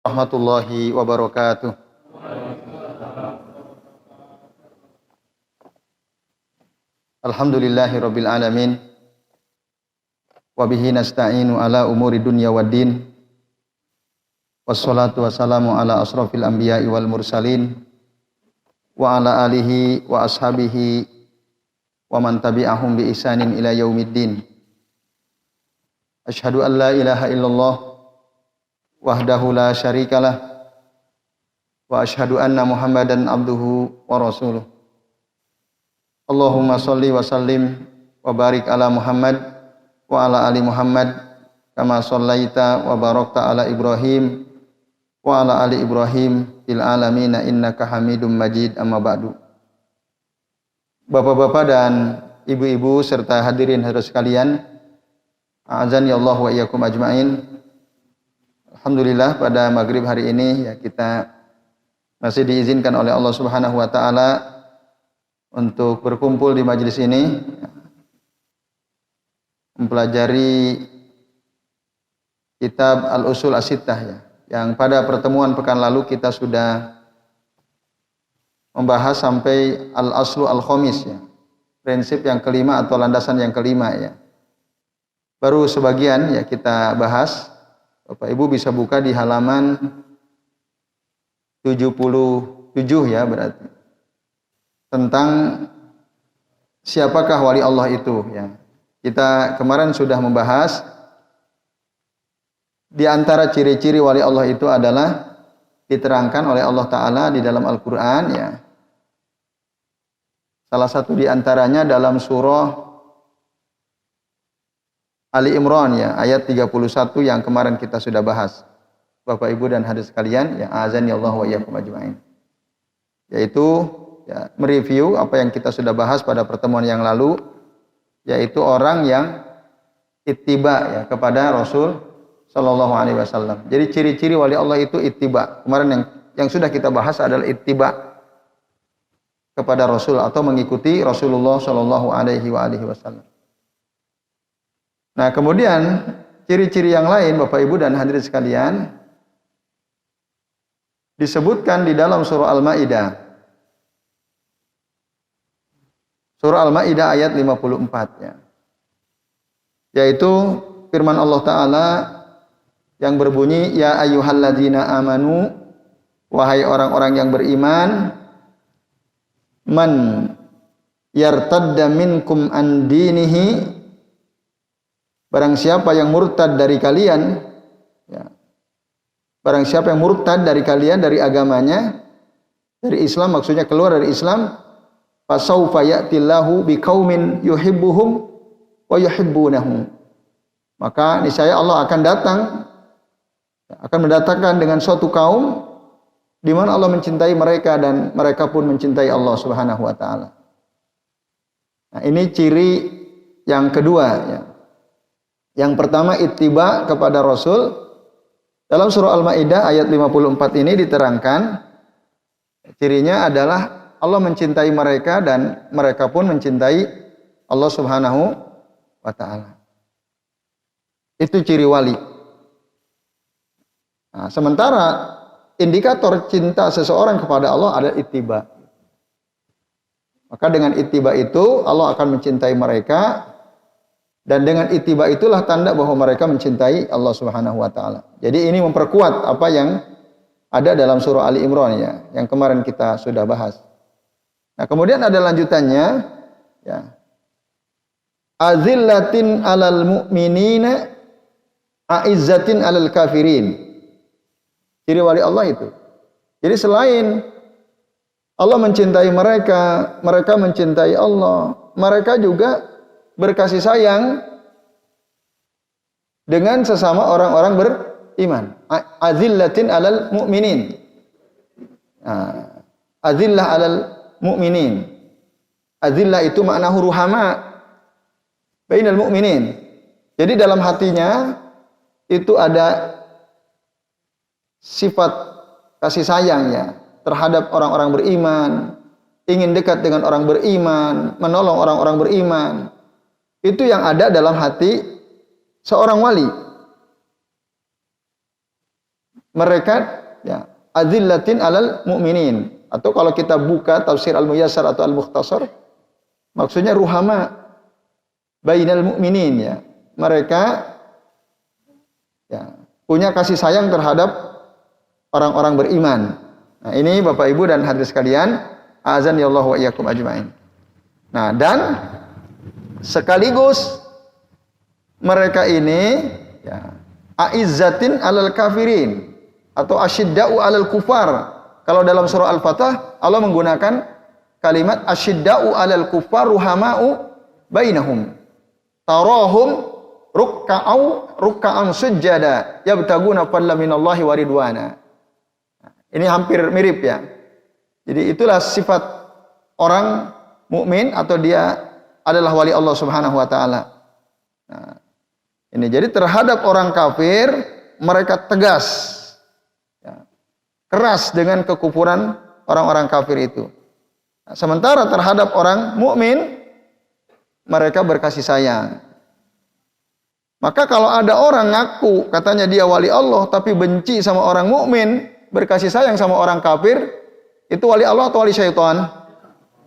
Warahmatullahi wabarakatuh. Alhamdulillahi rabbil alamin. Wa bihi nasta'inu ala umuri dunya waddin. Wassalatu wassalamu ala asrafil anbiya'i wal mursalin wa ala alihi wa ashabihi wa man tabi'ahum bi ihsanin ila yaumiddin. Asyhadu an la ilaha illallah wahdahu la syarikalah wa asyhadu anna Muhammadan abduhu wa rasuluh. Allahumma shalli wa sallim wa barik ala Muhammad wa ala ali Muhammad kama shallaita wa barakta ala Ibrahim wa ala ali Ibrahim fil alamin innaka Hamidum Majid. Amma ba'du. Bapak-bapak dan ibu-ibu serta hadirin sekalian, a'azani Allah wa iyyakum ajmain. Alhamdulillah pada maghrib hari ini ya kita masih diizinkan oleh Allah Subhanahu wa taala untuk berkumpul di majelis ini mempelajari kitab Al-Usul As-Sittah ya, yang pada pertemuan pekan lalu kita sudah membahas sampai Al-Aslu Al-Khamis ya, prinsip yang kelima atau landasan yang kelima ya. Baru sebagian ya kita bahas. Bapak Ibu bisa buka di halaman 77 ya berarti. Tentang siapakah wali Allah itu ya. Kita kemarin sudah membahas di antara ciri-ciri wali Allah itu adalah diterangkan oleh Allah Ta'ala di dalam Al-Quran ya. Salah satu di antaranya dalam surah Ali Imran ya, ayat 31 yang kemarin kita sudah bahas. Bapak Ibu dan hadirin sekalian, ya azani Allah wa iyyakum ajmain. Yaitu ya, mereview apa yang kita sudah bahas pada pertemuan yang lalu, yaitu orang yang ittiba ya kepada Rasul sallallahu alaihi wasallam. Jadi ciri-ciri wali Allah itu ittiba. Kemarin yang sudah kita bahas adalah ittiba kepada Rasul atau mengikuti Rasulullah sallallahu alaihi wasallam. Nah, kemudian ciri-ciri yang lain Bapak Ibu dan hadirin sekalian disebutkan di dalam surah Al-Maidah. Surah Al-Maidah ayat 54 ya. Yaitu firman Allah Ta'ala yang berbunyi, ya ayyuhalladzina amanu, wahai orang-orang yang beriman, man yartadda minkum an dinihi, barang siapa yang murtad dari kalian ya, barang siapa yang murtad dari kalian dari agamanya, dari Islam, maksudnya keluar dari Islam, fasaufa ya'tillahu biqaumin yuhibbuhum wa yuhibbunahu, maka niscaya Allah akan mendatangkan dengan suatu kaum di mana Allah mencintai mereka dan mereka pun mencintai Allah Subhanahu wa taala. Nah, ini ciri yang kedua ya. Yang pertama ittiba kepada Rasul. Dalam surah Al-Maidah ayat 54 ini diterangkan cirinya adalah Allah mencintai mereka dan mereka pun mencintai Allah Subhanahu wa taala. Itu ciri wali. Nah, sementara indikator cinta seseorang kepada Allah adalah ittiba. Maka dengan ittiba itu Allah akan mencintai mereka. Dan dengan ittiba itulah tanda bahwa mereka mencintai Allah Subhanahu wa taala. Jadi ini memperkuat apa yang ada dalam surah Ali Imran ya, yang kemarin kita sudah bahas. Nah, kemudian ada lanjutannya ya. Azillatin 'alal mu'minina a'izzatin 'alal kafirin. Ciri wali Allah itu. Jadi selain Allah mencintai mereka, mereka mencintai Allah, mereka juga berkasih sayang dengan sesama orang-orang beriman. Azillatin 'alal mu'minin. Azillah 'alal mu'minin. Azillah itu makna ruhama bainal mu'minin. Jadi dalam hatinya itu ada sifat kasih sayang ya terhadap orang-orang beriman, ingin dekat dengan orang beriman, menolong orang-orang beriman. Itu yang ada dalam hati seorang wali. Mereka ya adzillatin alal mu'minin, atau kalau kita buka tafsir Al-Muyassar atau Al-Mukhtasar, maksudnya ruhama bainal mu'minin, ya. Mereka ya punya kasih sayang terhadap orang-orang beriman. Nah, ini Bapak Ibu dan hadirin sekalian, azan ya Allah wa iyyakum ajmain. Nah, dan sekaligus mereka ini ya aizzatin alal kafirin atau asyidda'u alal kufar. Kalau dalam surah Al-Fatah Allah menggunakan kalimat asyidda'u alal kufar ruhama'u bainahum. Tarahum ruk'an sujjada yabtaguna fadlan minallahi wa ridwana. Ini hampir mirip, ya. Jadi itulah sifat orang mukmin atau dia adalah wali Allah Subhanahu wa taala. Nah, ini jadi terhadap orang kafir mereka tegas, ya, keras dengan kekufuran orang-orang kafir itu. Nah, sementara terhadap orang mukmin mereka berkasih sayang. Maka kalau ada orang ngaku katanya dia wali Allah tapi benci sama orang mukmin, berkasih sayang sama orang kafir, itu wali Allah atau wali syaitan?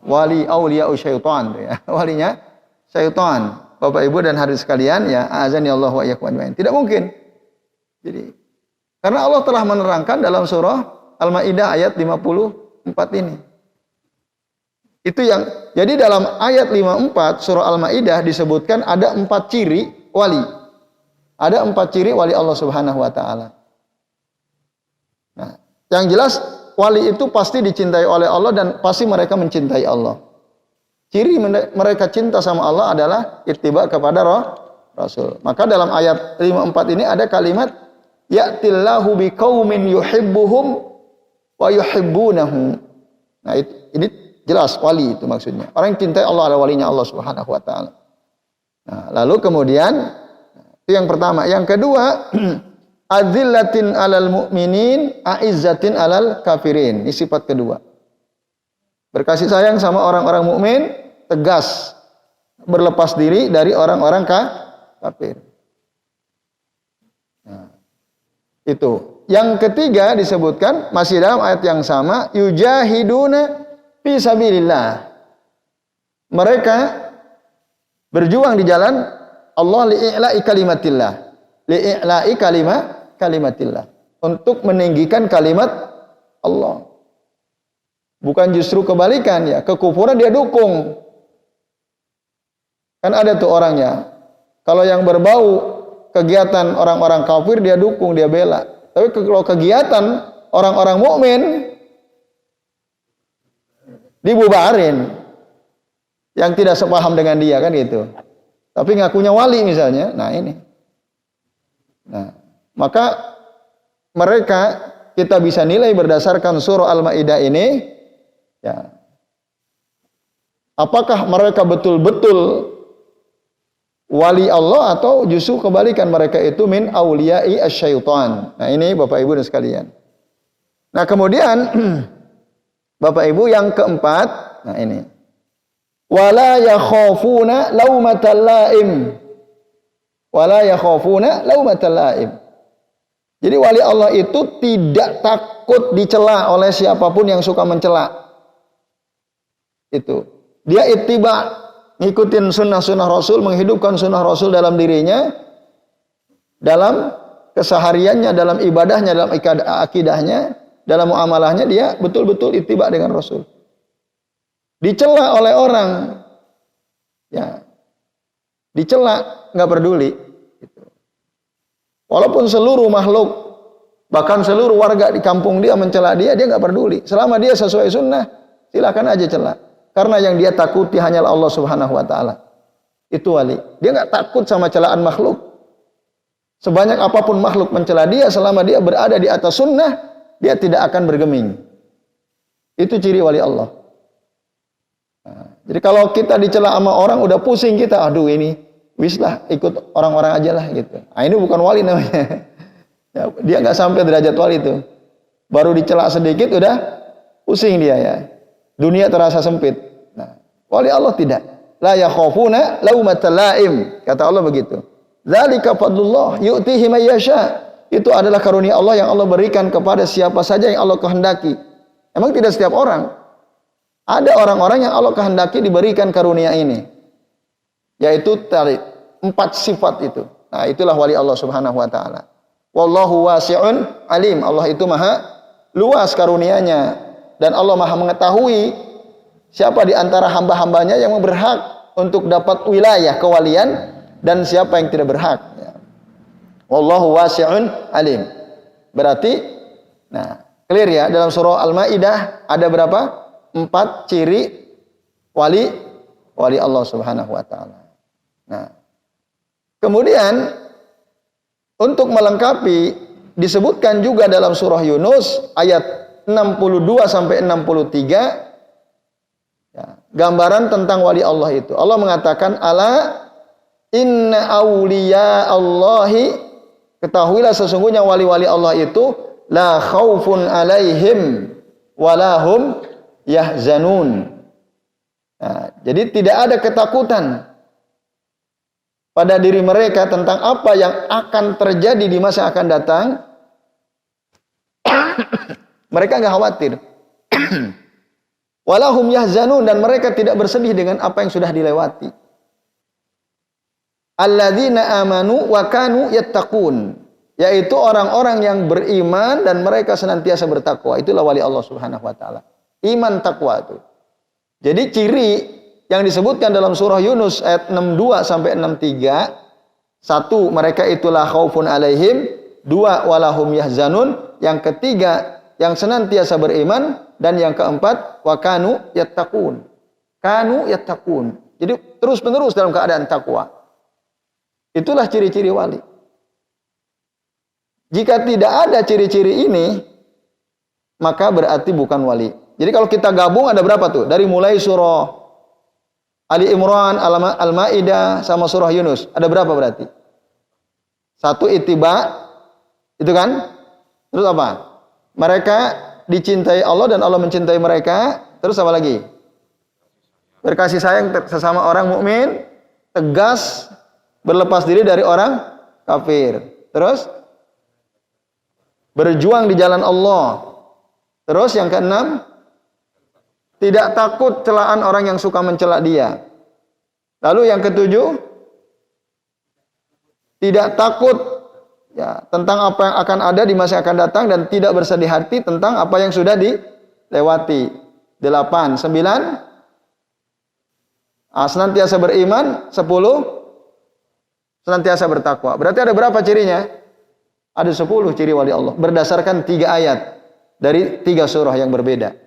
Wali auliya syaitan, ya. Walinya syaitan. Bapak Ibu dan hadirin sekalian, ya, azan ya Allah wa iyyakum ajmain. Tidak mungkin. Jadi karena Allah telah menerangkan dalam surah Al-Maidah ayat 54 ini. Itu yang jadi dalam ayat 54 surah Al-Maidah disebutkan ada 4 ciri wali. Ada 4 ciri wali Allah Subhanahu wa taala. Nah, yang jelas wali itu pasti dicintai oleh Allah dan pasti mereka mencintai Allah. Ciri mereka cinta sama Allah adalah ittiba kepada Rasul. Maka dalam ayat 54 ini ada kalimat ya'tillahu biqaumin yuhibbuhum wa yuhibbunahu. Nah, ini jelas wali itu maksudnya. Orang yang cintai Allah adalah walinya Allah Subhanahu wa taala. Nah, lalu kemudian itu yang pertama, yang kedua adzillatin alal mu'minin aizzatin alal kafirin. Ini sifat kedua. Berkasih sayang sama orang-orang mukmin, tegas berlepas diri dari orang-orang kafir. Nah, itu. Yang ketiga disebutkan masih dalam ayat yang sama, yujahiduna fi sabilillah. Mereka berjuang di jalan Allah li'i'la'i kalimatillah. Li'i'la'i kalimatillah. Untuk meninggikan kalimat Allah. Bukan justru kebalikan, ya. Kekufuran dia dukung. Kan ada tuh orangnya. Kalau yang berbau kegiatan orang-orang kafir dia dukung, dia bela. Tapi kalau kegiatan orang-orang mukmin dibubarin. Yang tidak sepaham dengan dia, kan gitu. Tapi ngakunya wali misalnya. Nah, ini. Nah, maka mereka kita bisa nilai berdasarkan surah Al-Maidah ini, ya. Apakah mereka betul-betul wali Allah atau justru kebalikan, mereka itu min auliya'i asyaitan. Nah, ini Bapak Ibu dan sekalian. Nah, kemudian Bapak Ibu yang keempat, nah ini. Wala yakhafuna laumatal laim. Wala yakhafuna laumatal laim. Jadi wali Allah itu tidak takut dicela oleh siapapun yang suka mencela. Itu. Dia ittiba, ngikutin sunnah-sunnah Rasul, menghidupkan sunnah Rasul dalam dirinya, dalam kesehariannya, dalam ibadahnya, dalam akidahnya, dalam muamalahnya, dia betul-betul ittiba dengan Rasul. Dicela oleh orang, ya, dicela nggak peduli. Gitu. Walaupun seluruh makhluk, bahkan seluruh warga di kampung dia mencela dia nggak peduli. Selama dia sesuai sunnah, silakan aja cela. Karena yang dia takuti hanyalah Allah Subhanahu wa taala. Itu wali. Dia nggak takut sama celaan makhluk. Sebanyak apapun makhluk mencela dia, selama dia berada di atas sunnah, dia tidak akan bergeming. Itu ciri wali Allah. Nah, jadi kalau kita dicela sama orang udah pusing kita, aduh ini wis lah ikut orang-orang aja lah gitu. Nah, ini bukan wali namanya. Ya, dia nggak sampai derajat wali itu. Baru dicela sedikit udah pusing dia, ya. Dunia terasa sempit. Nah, wali Allah tidak. La yakhafuna laumatal laim. Kata Allah begitu. Dzalika fadlullah yu'tihi may yasha. itu adalah karunia Allah yang Allah berikan kepada siapa saja yang Allah kehendaki. Emang tidak setiap orang. Ada orang-orang yang Allah kehendaki diberikan karunia ini. Yaitu tadi 4 sifat itu. Nah, itulah wali Allah Subhanahu wa taala. Wallahu wasi'un alim. Allah itu maha luas karunianya dan Allah maha mengetahui siapa di antara hamba-hambanya yang berhak untuk dapat wilayah kewalian dan siapa yang tidak berhak. Wallahu wasi'un alim. Berarti, nah, clear ya, dalam surah Al-Maidah ada berapa? 4 ciri wali Allah Subhanahu wa taala. Nah, kemudian untuk melengkapi disebutkan juga dalam surah Yunus ayat 62 sampai 63 ya, gambaran tentang wali Allah itu. Allah mengatakan, ala inna awliya Allahi, ketahuilah sesungguhnya wali-wali Allah itu la khaufun alaihim walahum yahzanun. Nah, jadi tidak ada ketakutan pada diri mereka tentang apa yang akan terjadi di masa akan datang. Mereka enggak khawatir. Walahum yahzanun, dan mereka tidak bersedih dengan apa yang sudah dilewati. Alladzina amanu wa kanu yattaqun, yaitu orang-orang yang beriman dan mereka senantiasa bertakwa. Itulah wali Allah Subhanahu wa taala. Iman takwa itu. Jadi ciri yang disebutkan dalam surah Yunus ayat 62 sampai 63, 1, mereka itulah khaufun alaihim, 2, walahum yahzanun, yang ketiga yang senantiasa beriman, dan yang keempat wa kanu yattaqun. Kanu yattaqun. Jadi terus-menerus dalam keadaan takwa. Itulah ciri-ciri wali. Jika tidak ada ciri-ciri ini, maka berarti bukan wali. Jadi kalau kita gabung ada berapa tuh? Dari mulai surah Ali Imran, Al-Maidah, sama surah Yunus. Ada berapa berarti? 1, ittiba. Itu kan? Terus apa? Mereka dicintai Allah dan Allah mencintai mereka. Terus apa lagi? Berkasih sayang sesama orang mukmin, tegas berlepas diri dari orang kafir. Terus berjuang di jalan Allah. Terus yang keenam, tidak takut celaan orang yang suka mencela dia. Lalu yang ketujuh, tidak takut ya tentang apa yang akan ada di masa akan datang dan tidak bersedih hati tentang apa yang sudah dilewati. 8, 9, senantiasa beriman. 10, senantiasa bertakwa. Berarti ada berapa cirinya? Ada 10 ciri wali Allah berdasarkan 3 ayat dari 3 surah yang berbeda.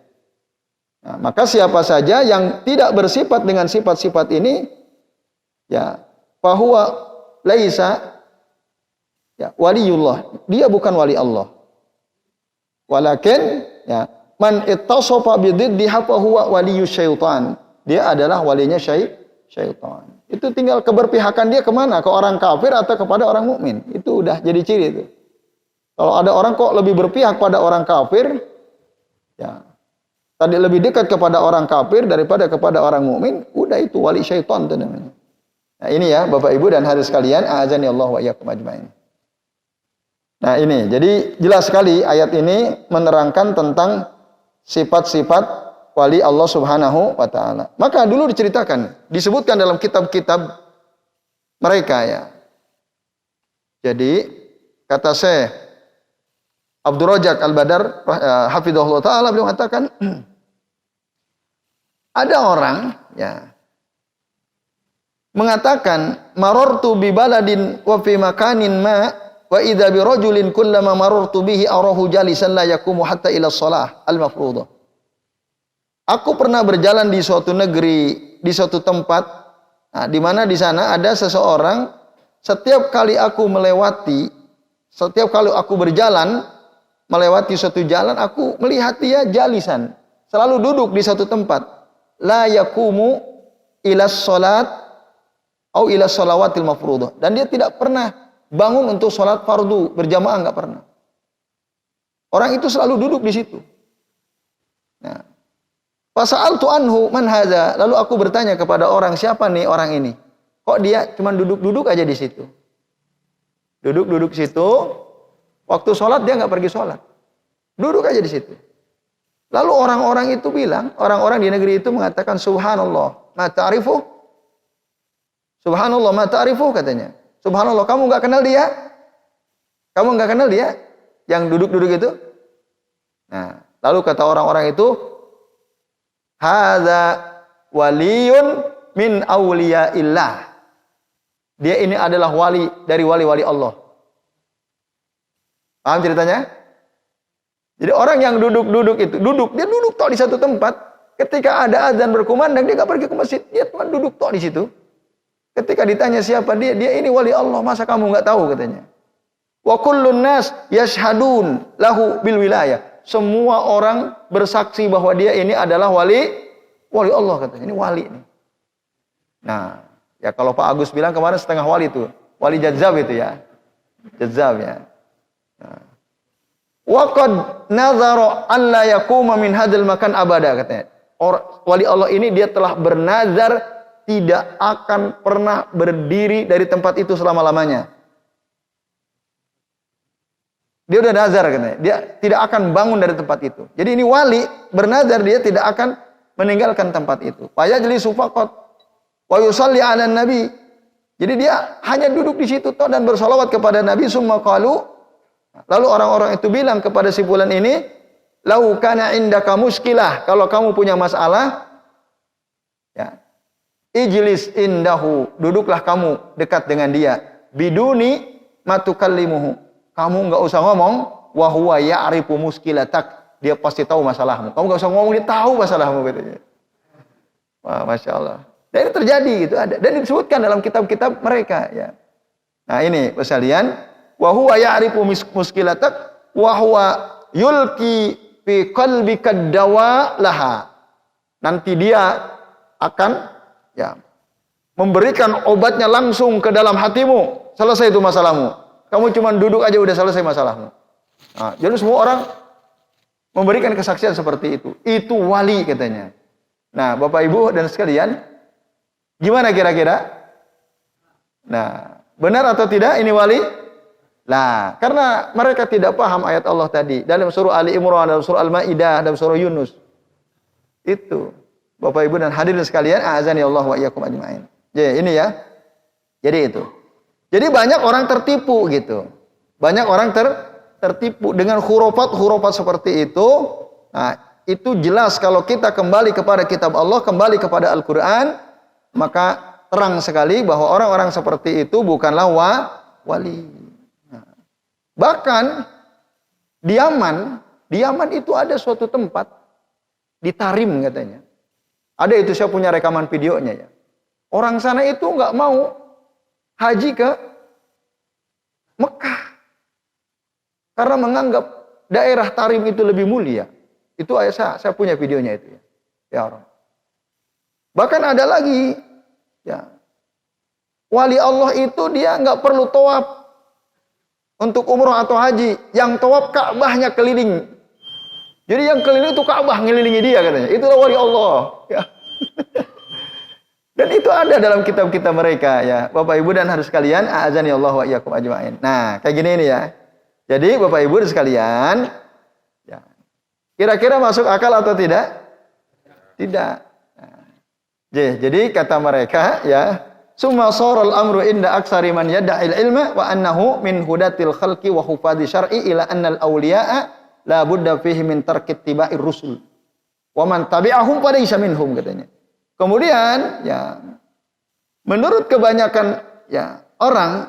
Nah, maka siapa saja yang tidak bersifat dengan sifat-sifat ini, ya, fahuwa laisa ya waliullah. Dia bukan wali Allah. Walakin ya man ittasafa bididdiha fahuwa waliyus syaitan. Dia adalah walinya syaitan. Itu tinggal keberpihakan dia kemana? Ke orang kafir atau kepada orang mukmin. Itu udah jadi ciri itu. Kalau ada orang kok lebih berpihak pada orang kafir, ya tadi lebih dekat kepada orang kafir daripada kepada orang mukmin, udah itu wali syaitan itu namanya. Nah ini ya Bapak Ibu dan hadirin sekalian, a'azani Allah wa iyyakum ajmain. Nah ini, jadi jelas sekali ayat ini menerangkan tentang sifat-sifat wali Allah Subhanahu wa taala. Maka dulu diceritakan, disebutkan dalam kitab-kitab mereka ya. Jadi kata Syekh Abdul Rajak Al-Badar hafizahullah taala, beliau mengatakan ada orang ya mengatakan marartu bi baladin wa fi makanin ma wa idza bi rajulin kullama marartu bihi arahu jalisan la yaqumu hatta ila shalah al-mafruḍah. Aku pernah berjalan di suatu negeri, di suatu tempat, nah, di mana di sana ada seseorang, setiap kali aku berjalan melewati suatu jalan, aku melihat dia jalisan, selalu duduk di satu tempat, la yaqumu ila salat atau ila salawatil mafruḍah, dan dia tidak pernah bangun untuk salat fardu berjamaah, enggak pernah. Orang itu selalu duduk di situ. Nah, fasa'altu anhu man hadza, lalu aku bertanya kepada orang, siapa nih orang ini? Kok dia cuma duduk-duduk aja di situ? Duduk-duduk situ. Waktu sholat dia nggak pergi sholat. Duduk aja di situ. Lalu orang-orang itu bilang, orang-orang di negeri itu mengatakan, Subhanallah, ma ta'rifu? Subhanallah, ma ta'rifu katanya. Subhanallah, kamu nggak kenal dia? Kamu nggak kenal dia? Yang duduk-duduk itu? Nah, lalu kata orang-orang itu, hadza waliyun min awliyaillah. Dia ini adalah wali dari wali-wali Allah. Paham ceritanya? Jadi orang yang duduk-duduk itu, dia duduk tok di satu tempat. Ketika ada azan berkumandang, dia nggak pergi ke masjid, dia cuma duduk tok di situ. Ketika ditanya siapa dia ini wali Allah, masa kamu nggak tahu katanya. Wa kullun nas yashhadun lahu bil wilayah. Semua orang bersaksi bahwa dia ini adalah wali Allah katanya. Ini wali nih. Nah, ya kalau Pak Agus bilang kemarin setengah wali itu, wali jazab itu ya. Jazab ya. Nah. Wa qad nazara an la yaquma min hadzal makan abada katanya. Wali Allah ini dia telah bernazar tidak akan pernah berdiri dari tempat itu selama-lamanya. Dia udah nazar katanya, dia tidak akan bangun dari tempat itu. Jadi ini wali bernazar dia tidak akan meninggalkan tempat itu. Fa yajlisu faqat wa yusalli 'alan nabi. Jadi dia hanya duduk di situ dan bersolawat kepada Nabi. Summa qalu, lalu orang-orang itu bilang kepada si fulan ini, "Lau kana indaka muskilah." Kalau kamu punya masalah, ya. Ijlis indahu, duduklah kamu dekat dengan dia. Biduni matukallimuhu. Kamu enggak usah ngomong, wa huwa ya'rifu muskilatak. Dia pasti tahu masalahmu. Kamu enggak usah ngomong, dia tahu masalahmu katanya. Wah, Masya Allah. Dan ini terjadi gitu ada. Dan disebutkan dalam kitab-kitab mereka ya. Nah, ini sekalian, wa huwa ya'rifu muskilatak wa huwa yulqi fi qalbika dawa laha. Nanti dia akan ya memberikan obatnya langsung ke dalam hatimu. Selesai itu masalahmu. Kamu cuma duduk aja udah selesai masalahmu. Nah, jadi semua orang memberikan kesaksian seperti itu. Itu wali katanya. Nah, Bapak Ibu dan sekalian, gimana kira-kira? Nah, benar atau tidak ini wali? Nah, karena mereka tidak paham ayat Allah tadi. Dalam surah Ali Imran, dalam surah Al-Maidah, dalam surah Yunus. Itu. Bapak Ibu dan hadirin sekalian, azani Allah wa iyyakum ajmain. Jadi ini ya. Jadi itu. Jadi banyak orang tertipu gitu. Banyak orang tertipu dengan hurufat seperti itu. Nah, itu jelas kalau kita kembali kepada kitab Allah, kembali kepada Al-Qur'an, maka terang sekali bahwa orang-orang seperti itu bukanlah wali. Nah, bahkan di Yaman itu ada suatu tempat di Tarim katanya. Ada itu, saya punya rekaman videonya ya. Orang sana itu nggak mau haji ke Mekah karena menganggap daerah Tarim itu lebih mulia. Itu saya punya videonya itu ya. Ya orang. Bahkan ada lagi ya. Wali Allah itu dia nggak perlu tawaf untuk umroh atau haji. Yang tawaf Ka'bahnya keliling. Jadi yang keliling itu Ka'bah ngelilingi dia katanya. Itulah wali Allah. Ya. Dan itu ada dalam kitab-kitab mereka ya. Bapak Ibu dan harus sekalian, a'azani Allah wa iyyakum ajmain. Nah, kayak gini ini ya. Jadi Bapak Ibu dan sekalian, ya. Kira-kira masuk akal atau tidak? Tidak. Nah, jadi kata mereka ya, summa saral amru inda aksari man yad'il ilma wa annahu min hudatil khalqi wa hufadhi syar'i ila annal awliya'a la budda fihi min tarki ittiba'ir rusul. Wa man tabi'ahum falaysa minhum katanya. Kemudian ya menurut kebanyakan ya orang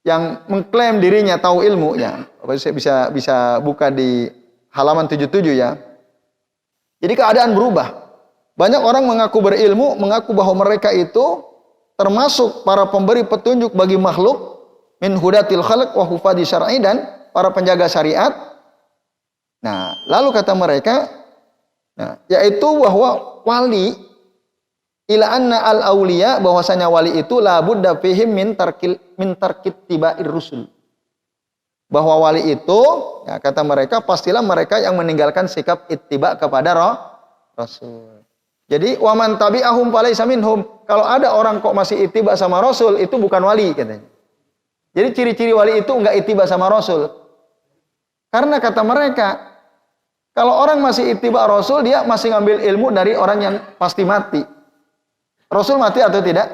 yang mengklaim dirinya tahu ilmu ya, saya bisa buka di halaman 77 ya. Jadi keadaan berubah. Banyak orang mengaku berilmu, mengaku bahwa mereka itu termasuk para pemberi petunjuk bagi makhluk min hudatil khalq wa hufadhi syar'i, dan para penjaga syariat. Nah, lalu kata mereka yaitu bahwa wali ila anna al-auliya, bahwasanya wali itu la budda fihim min tarkit tiba'ir rusul. Bahwa wali itu ya, kata mereka pastilah mereka yang meninggalkan sikap ittiba kepada Rasul. Jadi wa man tabi'ahum falaysa minhum. Kalau ada orang kok masih ittiba sama Rasul, itu bukan wali katanya. Jadi ciri-ciri wali itu enggak ittiba sama Rasul. Karena kata mereka, kalau orang masih ittiba Rasul, dia masih ngambil ilmu dari orang yang pasti mati. Rasul mati atau tidak?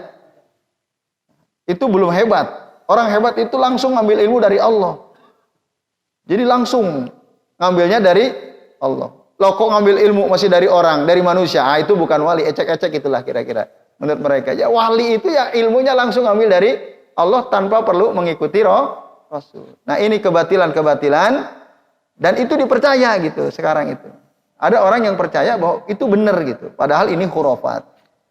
Itu belum hebat. Orang hebat itu langsung ngambil ilmu dari Allah. Jadi langsung ngambilnya dari Allah. Loh kok ngambil ilmu masih dari orang, dari manusia? Ah, itu bukan wali, ecek-ecek itulah kira-kira. Menurut mereka. Ya wali itu ya ilmunya langsung ngambil dari Allah tanpa perlu mengikuti Rasul. Nah ini kebatilan-kebatilan dan itu dipercaya gitu sekarang itu. Ada orang yang percaya bahwa itu benar gitu. Padahal ini khurafat.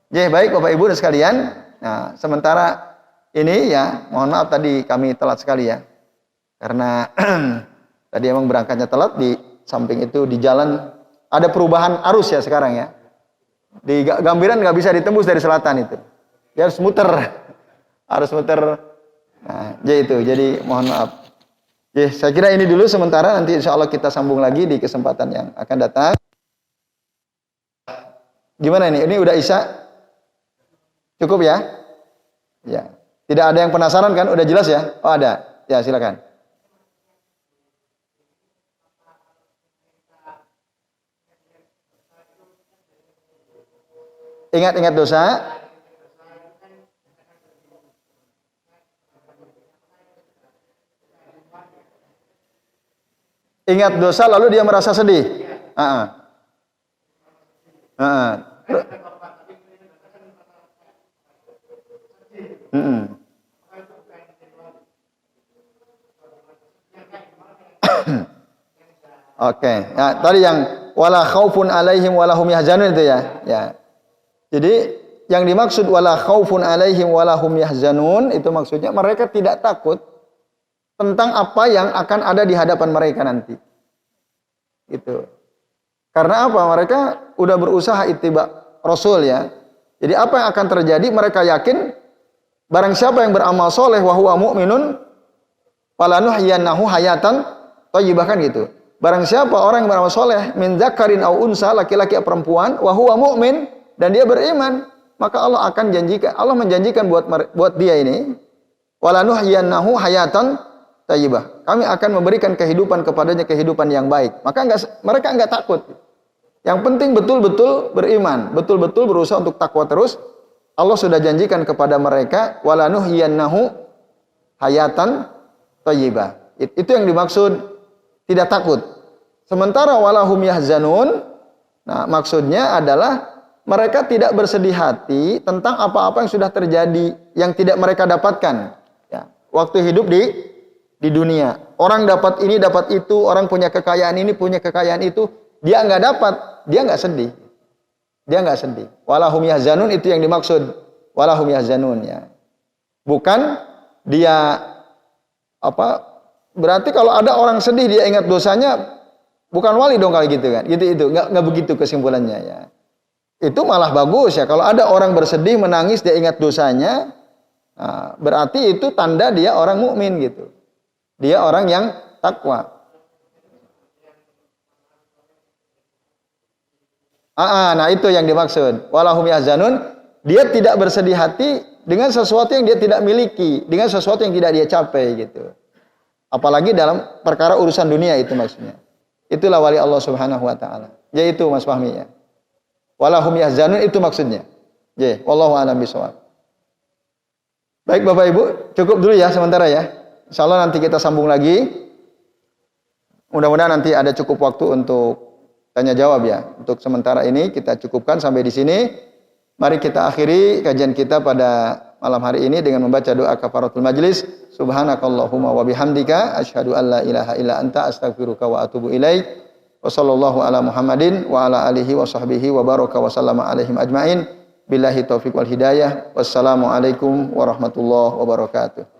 Jadi baik Bapak Ibu dan sekalian. Nah sementara ini ya mohon maaf tadi kami telat sekali ya. Karena tadi emang berangkatnya telat, di samping itu di jalan ada perubahan arus ya sekarang ya. Di Gambiran nggak bisa ditembus dari selatan itu. Dia harus muter. Harus muter. Nah, jadi mohon maaf. Saya kira ini dulu sementara, nanti insya Allah kita sambung lagi di kesempatan yang akan datang. Gimana ini? Ini udah Isya? Cukup ya? Ya. Tidak ada yang penasaran kan? Udah jelas ya? Oh ada. Ya silakan. Ingat-ingat dosa. Ingat dosa lalu dia merasa sedih. Oke. Ya, tadi yang wala khaufun alaihim wala hum yahzanun itu ya. Ya. Jadi yang dimaksud wala khaufun alaihim wala hum yahzanun itu maksudnya mereka tidak takut tentang apa yang akan ada di hadapan mereka nanti. Gitu. Karena apa? Mereka udah berusaha ittiba Rasul ya. Jadi apa yang akan terjadi? Mereka yakin barang siapa yang beramal soleh wa huwa mu'minun falanuhyiyannahu hayatan thayyibah kan gitu. Barang siapa orang yang beramal soleh min dzakarin au unsa, laki-laki atau perempuan, wa huwa mu'min, dan dia beriman, maka Allah akan janjikan, Allah menjanjikan buat dia ini walanuhyiyannahu hayatan thayyibah. Kami akan memberikan kehidupan kepadanya, kehidupan yang baik. Maka mereka enggak takut. Yang penting betul-betul beriman, betul-betul berusaha untuk takwa terus. Allah sudah janjikan kepada mereka walanuhyiyannahu hayatan thayyibah. Itu yang dimaksud tidak takut. Sementara walahum yahzanun, nah maksudnya adalah mereka tidak bersedih hati tentang apa-apa yang sudah terjadi, yang tidak mereka dapatkan. Ya, waktu hidup di dunia, orang dapat ini, dapat itu, orang punya kekayaan ini, punya kekayaan itu, dia nggak dapat, dia nggak sedih, dia nggak sedih. Walahum yahzanun itu yang dimaksud, walahum yahzanun ya. Bukan dia apa? Berarti kalau ada orang sedih dia ingat dosanya, bukan wali dong kalau gitu kan? Gitu nggak begitu kesimpulannya ya. Itu malah bagus ya. Kalau ada orang bersedih, menangis, dia ingat dosanya, nah, berarti itu tanda dia orang mukmin gitu. Dia orang yang takwa. Nah itu yang dimaksud. Walahum yahzanun, dia tidak bersedih hati dengan sesuatu yang dia tidak miliki, dengan sesuatu yang tidak dia capai gitu. Apalagi dalam perkara urusan dunia itu maksudnya. Itulah wali Allah Subhanahu wa taala. Yaitu Mas Fahmi ya. Walahum yahzanun itu maksudnya. Ya, wallahu a'lam bishawab. Baik Bapak Ibu, cukup dulu ya sementara ya. Insyaallah nanti kita sambung lagi. Mudah-mudahan nanti ada cukup waktu untuk tanya jawab ya. Untuk sementara ini kita cukupkan sampai di sini. Mari kita akhiri kajian kita pada malam hari ini dengan membaca doa kafaratul majlis. Subhanakallahumma wa bihamdika asyhadu an la ilaha illa anta astaghfiruka wa atubu ilaik. Wa sallallahu ala Muhammadin wa ala alihi wa sahbihi wa baraka wa sallama alaihim ajmain. Billahi taufiq wal hidayah. Wassalamu alaikum warahmatullahi wabarakatuh.